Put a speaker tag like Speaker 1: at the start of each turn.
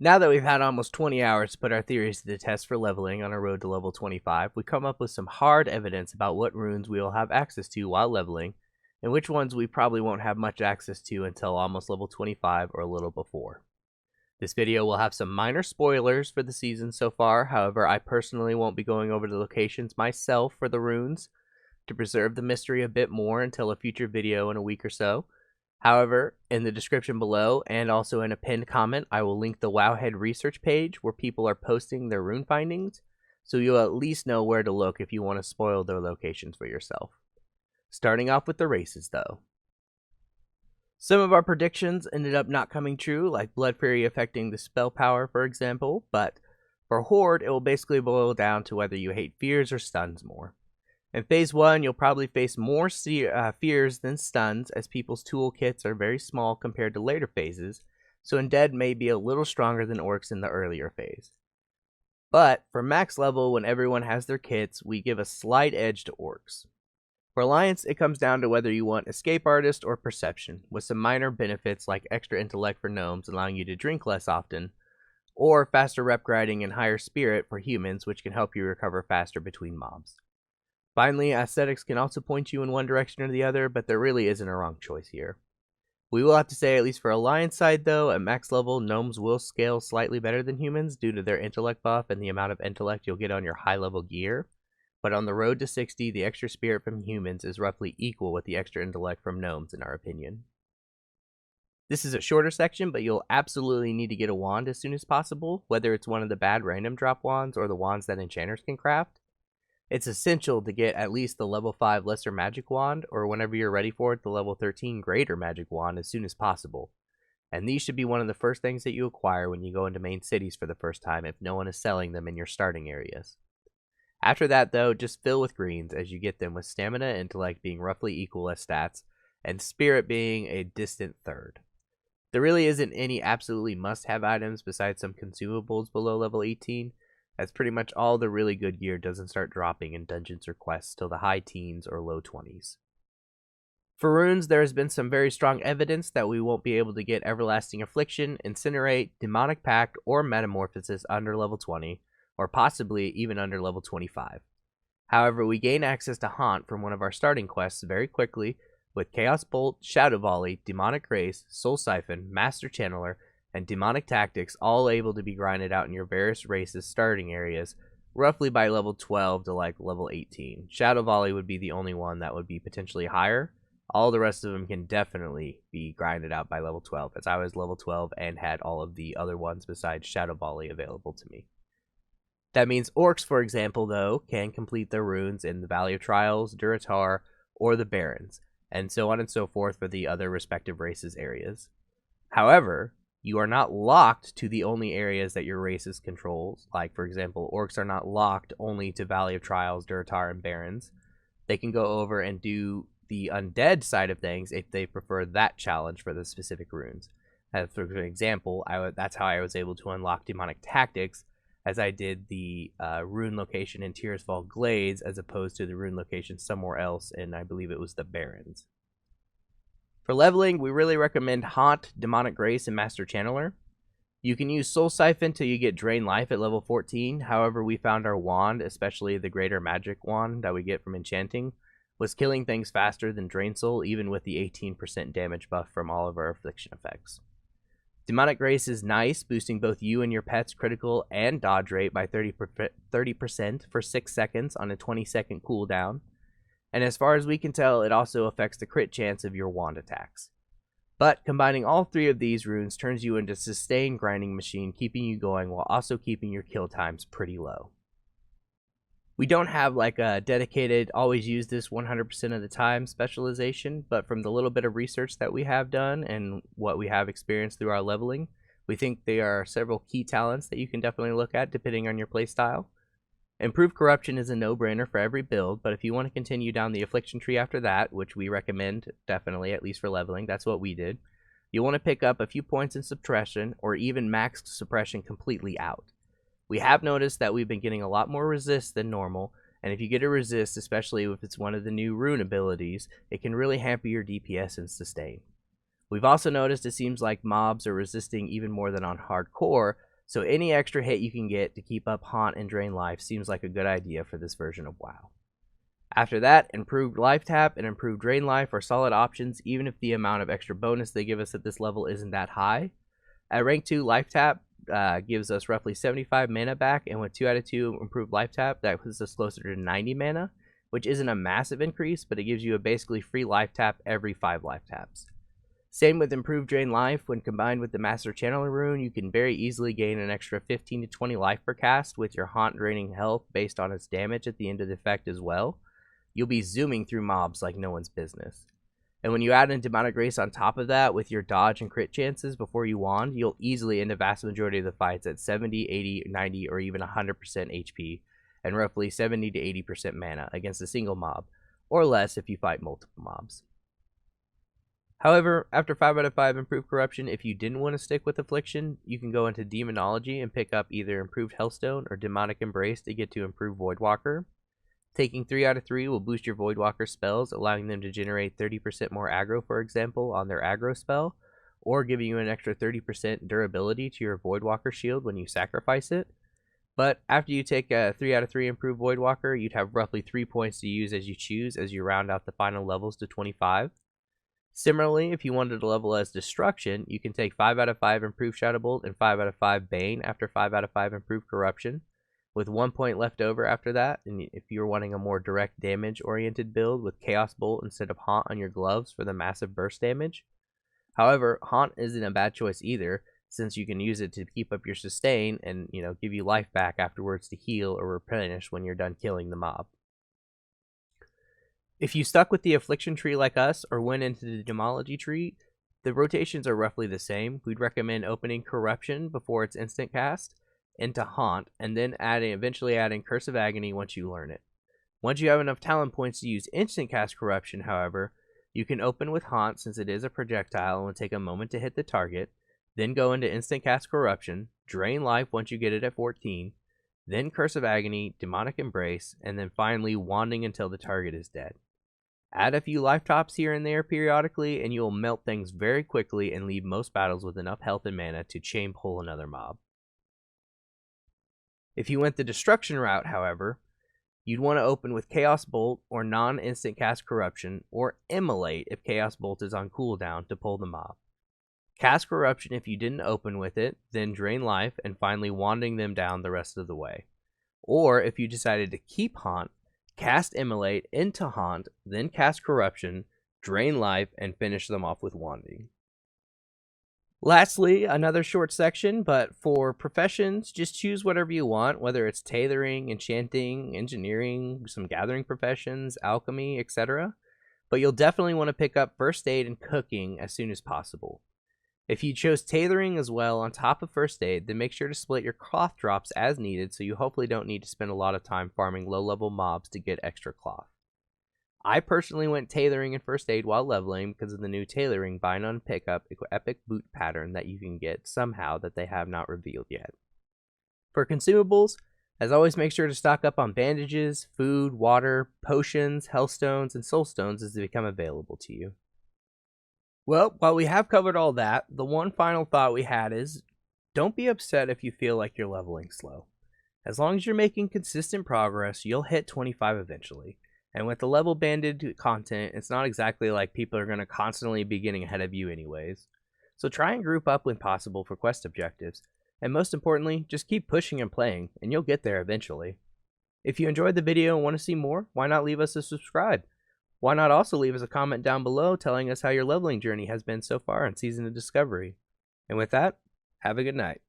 Speaker 1: Now that we've had almost 20 hours to put our theories to the test for leveling on our road to level 25, we come up with some hard evidence about what runes we will have access to while leveling, and which ones we probably won't have much access to until almost level 25 or a little before. This video will have some minor spoilers for the season so far, however I personally won't be going over the locations myself for the runes, to preserve the mystery a bit more until a future video in a week or so. However, in the description below and also in a pinned comment, I will link the Wowhead research page where people are posting their rune findings, so you'll at least know where to look if you want to spoil their locations for yourself. Starting off with the races though. Some of our predictions ended up not coming true, like Blood Fury affecting the spell power for example, but for Horde it will basically boil down to whether you hate fears or stuns more. In Phase 1, you'll probably face more fears than stuns, as people's toolkits are very small compared to later phases, so Undead may be a little stronger than Orcs in the earlier phase. But for max level, when everyone has their kits, we give a slight edge to Orcs. For Alliance, it comes down to whether you want Escape Artist or Perception, with some minor benefits like extra intellect for gnomes allowing you to drink less often, or faster rep grinding and higher spirit for humans, which can help you recover faster between mobs. Finally, aesthetics can also point you in one direction or the other, but there really isn't a wrong choice here. We will have to say, at least for Alliance side though, at max level, gnomes will scale slightly better than humans due to their intellect buff and the amount of intellect you'll get on your high level gear. But on the road to 60, the extra spirit from humans is roughly equal with the extra intellect from gnomes in our opinion. This is a shorter section, but you'll absolutely need to get a wand as soon as possible, whether it's one of the bad random drop wands or the wands that enchanters can craft. It's essential to get at least the level 5 lesser magic wand, or whenever you're ready for it, the level 13 greater magic wand as soon as possible. And these should be one of the first things that you acquire when you go into main cities for the first time if no one is selling them in your starting areas. After that though, just fill with greens as you get them, with stamina and intellect being roughly equal as stats, and spirit being a distant third. There really isn't any absolutely must-have items besides some consumables below level 18, as pretty much all the really good gear doesn't start dropping in dungeons or quests till the high teens or low 20s. For runes, there has been some very strong evidence that we won't be able to get Everlasting Affliction, Incinerate, Demonic Pact, or Metamorphosis under level 20, or possibly even under level 25. However, we gain access to Haunt from one of our starting quests very quickly, with Chaos Bolt, Shadow Volley, Demonic Grace, Soul Siphon, Master Channeler, and Demonic Tactics all able to be grinded out in your various races starting areas, roughly by level 12 to like level 18. Shadow Volley would be the only one that would be potentially higher. All the rest of them can definitely be grinded out by level 12, as I was level 12 and had all of the other ones besides Shadow Volley available to me. That means Orcs, for example, though, can complete their runes in the Valley of Trials, Duratar, or the Barrens, and so on and so forth for the other respective races areas. However, you are not locked to the only areas that your races controls. Like, for example, Orcs are not locked only to Valley of Trials, Duratar, and Barrens. They can go over and do the undead side of things if they prefer that challenge for the specific runes. As for example, that's how I was able to unlock Demonic Tactics, as I did the rune location in Tearsfall Glades as opposed to the rune location somewhere else, and I believe it was the Barrens. For leveling, we really recommend Haunt, Demonic Grace, and Master Channeler. You can use Soul Siphon till you get Drain Life at level 14, however we found our wand, especially the Greater Magic Wand that we get from enchanting, was killing things faster than Drain Soul, even with the 18% damage buff from all of our affliction effects. Demonic Grace is nice, boosting both you and your pet's critical and dodge rate by 30% for 6 seconds on a 20-second cooldown. And as far as we can tell, it also affects the crit chance of your wand attacks. But combining all three of these runes turns you into a sustained grinding machine, keeping you going while also keeping your kill times pretty low. We don't have like a dedicated, always use this 100% of the time specialization, but from the little bit of research that we have done and what we have experienced through our leveling, we think there are several key talents that you can definitely look at depending on your playstyle. Improved Corruption is a no-brainer for every build, but if you want to continue down the Affliction tree after that, which we recommend definitely, at least for leveling, that's what we did, you'll want to pick up a few points in Suppression or even max Suppression completely out. We have noticed that we've been getting a lot more resist than normal, and if you get a resist, especially if it's one of the new rune abilities, it can really hamper your DPS and sustain. We've also noticed it seems like mobs are resisting even more than on hardcore, so any extra hit you can get to keep up Haunt and Drain Life seems like a good idea for this version of WoW. After that, improved Life Tap and improved Drain Life are solid options even if the amount of extra bonus they give us at this level isn't that high. At rank 2, Life Tap gives us roughly 75 mana back, and with 2 out of 2 improved Life Tap, that puts us closer to 90 mana, which isn't a massive increase, but it gives you a basically free Life Tap every 5 Life Taps. Same with improved Drain Life. When combined with the Master Channeler rune, you can very easily gain an extra 15 to 20 life per cast with your Haunt draining health based on its damage at the end of the effect as well. You'll be zooming through mobs like no one's business. And when you add in Demonic Grace on top of that with your dodge and crit chances before you wand, you'll easily end the vast majority of the fights at 70, 80, 90, or even 100% HP, and roughly 70 to 80% mana against a single mob, or less if you fight multiple mobs. However, after 5 out of 5 improved Corruption, if you didn't want to stick with Affliction, you can go into Demonology and pick up either improved Hellstone or Demonic Embrace to get to improved Voidwalker. Taking 3 out of 3 will boost your Voidwalker spells, allowing them to generate 30% more aggro, for example, on their aggro spell, or giving you an extra 30% durability to your Voidwalker shield when you sacrifice it. But after you take a 3 out of 3 improved Voidwalker, you'd have roughly 3 points to use as you choose as you round out the final levels to 25. Similarly, if you wanted to level as Destruction, you can take 5 out of 5 improved Shadow Bolt and 5 out of 5 Bane after 5 out of 5 improved Corruption, with 1 point left over after that. And if you're wanting a more direct damage oriented build with Chaos Bolt instead of Haunt on your gloves for the massive burst damage. However, Haunt isn't a bad choice either, since you can use it to keep up your sustain and give you life back afterwards to heal or replenish when you're done killing the mob. If you stuck with the Affliction tree like us or went into the Demology tree, the rotations are roughly the same. We'd recommend opening Corruption before its instant cast into Haunt, and then eventually adding Curse of Agony once you learn it. Once you have enough talent points to use instant cast Corruption, however, you can open with Haunt since it is a projectile and will take a moment to hit the target, then go into instant cast Corruption, Drain Life once you get it at 14, then Curse of Agony, Demonic Embrace, and then finally wanding until the target is dead. Add a few life tops here and there periodically, and you'll melt things very quickly and leave most battles with enough health and mana to chain pull another mob. If you went the Destruction route, however, you'd want to open with Chaos Bolt or non-instant cast Corruption, or Immolate if Chaos Bolt is on cooldown to pull the mob. Cast Corruption if you didn't open with it, then Drain Life, and finally wanding them down the rest of the way. Or if you decided to keep Haunt, cast Immolate into Haunt, then cast Corruption, Drain Life, and finish them off with wanding. Lastly, another short section, but for professions, just choose whatever you want, whether it's tailoring, enchanting, engineering, some gathering professions, alchemy, etc. But you'll definitely want to pick up first aid and cooking as soon as possible. If you chose tailoring as well on top of first aid, then make sure to split your cloth drops as needed so you hopefully don't need to spend a lot of time farming low-level mobs to get extra cloth. I personally went tailoring and first aid while leveling because of the new tailoring bind on pickup epic boot pattern that you can get somehow that they have not revealed yet. For consumables, as always, make sure to stock up on bandages, food, water, potions, hellstones, and soulstones as they become available to you. Well, while we have covered all that, the one final thought we had is, don't be upset if you feel like you're leveling slow. As long as you're making consistent progress, you'll hit 25 eventually. And with the level banded content, it's not exactly like people are going to constantly be getting ahead of you anyways. So try and group up when possible for quest objectives. And most importantly, just keep pushing and playing, and you'll get there eventually. If you enjoyed the video and want to see more, why not leave us a subscribe? Why not also leave us a comment down below telling us how your leveling journey has been so far in Season of Discovery? And with that, have a good night.